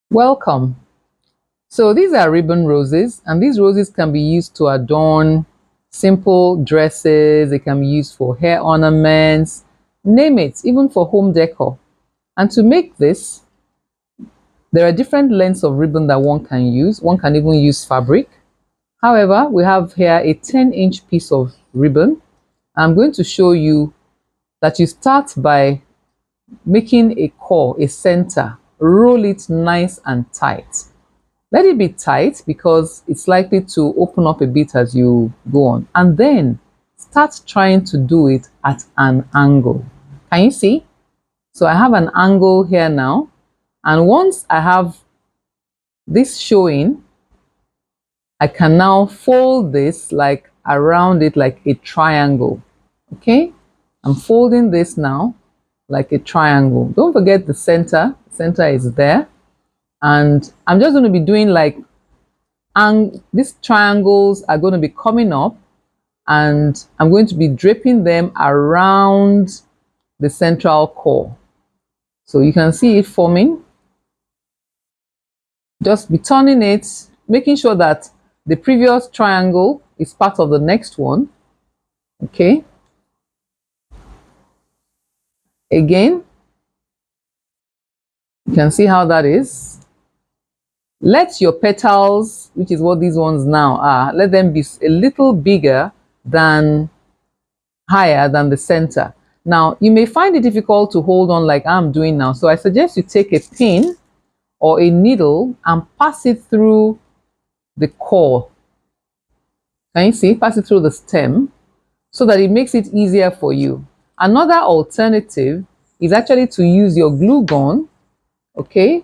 Welcome. So these are ribbon roses, and these roses can be used to adorn simple dresses. They can be used for hair ornaments, name it, even for home decor. And to make this, there are different lengths of ribbon that one can use. One can even use fabric. However, we have here a 10-inch piece of ribbon. I'm going to show you that you start by making a core, a center, roll it nice and tight. Let it be tight because it's likely to open up a bit as you go on. And then start trying to do it at an angle. Can you see? So I have an angle here now. And once I have this showing, I can now fold this like around it like a triangle. Okay? I'm folding this now like a triangle. Don't forget the center. Center is there. And I'm just going to be doing like, and these triangles are going to be coming up, and I'm going to be draping them around the central core. So you can see it forming. Just be turning it, making sure that the previous triangle is part of the next one. Okay. Again, you can see how that is. Let your petals, which is what these ones now are, let them be a little bigger than, higher than the center. Now, you may find it difficult to hold on like I'm doing now. So I suggest you take a pin or a needle and pass it through the core. Can you see? Pass it through the stem so that it makes it easier for you. Another alternative is actually to use your glue gun, okay?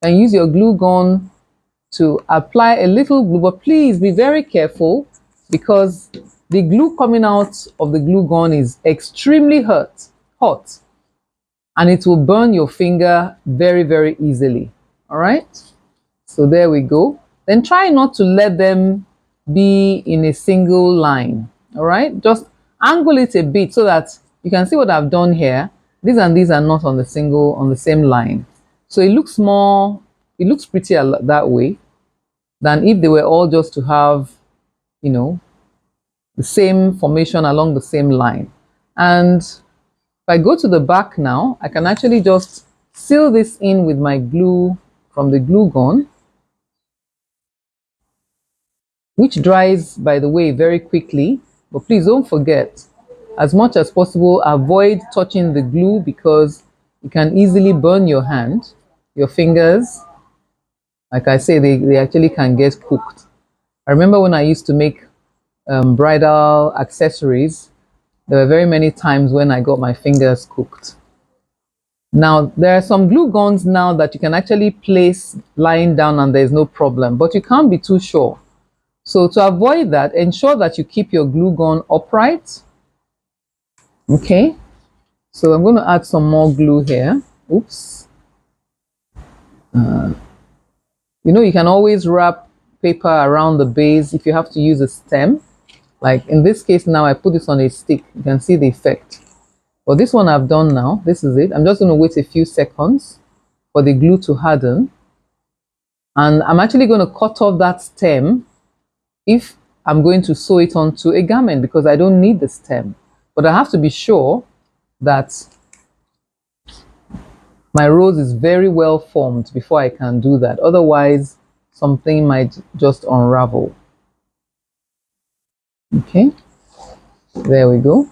And use your glue gun to apply a little glue, but please be very careful because the glue coming out of the glue gun is extremely hot, and it will burn your finger very, very easily. All right, so there we go. Then try not to let them be in a single line. All right, just angle it a bit so that you can see what I've done here. These and these are not on the same line. So it looks prettier that way than if they were all just to have, you know, the same formation along the same line. And if I go to the back now, I can actually just seal this in with my glue from the glue gun, which dries, by the way, very quickly. But please don't forget, as much as possible, avoid touching the glue because you can easily burn your hand, your fingers. Like I say, they actually can get cooked. I remember when I used to make bridal accessories, there were very many times when I got my fingers cooked. Now, there are some glue guns now that you can actually place lying down and there's no problem, but you can't be too sure. So to avoid that, ensure that you keep your glue gun upright. Okay, so I'm going to add some more glue here. Oops. You can always wrap paper around the base if you have to use a stem. Like in this case now, I put this on a stick. You can see the effect. But this one I've done now. This is it. I'm just going to wait a few seconds for the glue to harden. And I'm actually going to cut off that stem if I'm going to sew it onto a garment because I don't need the stem. But I have to be sure that my rose is very well formed before I can do that. Otherwise, something might just unravel. Okay, there we go.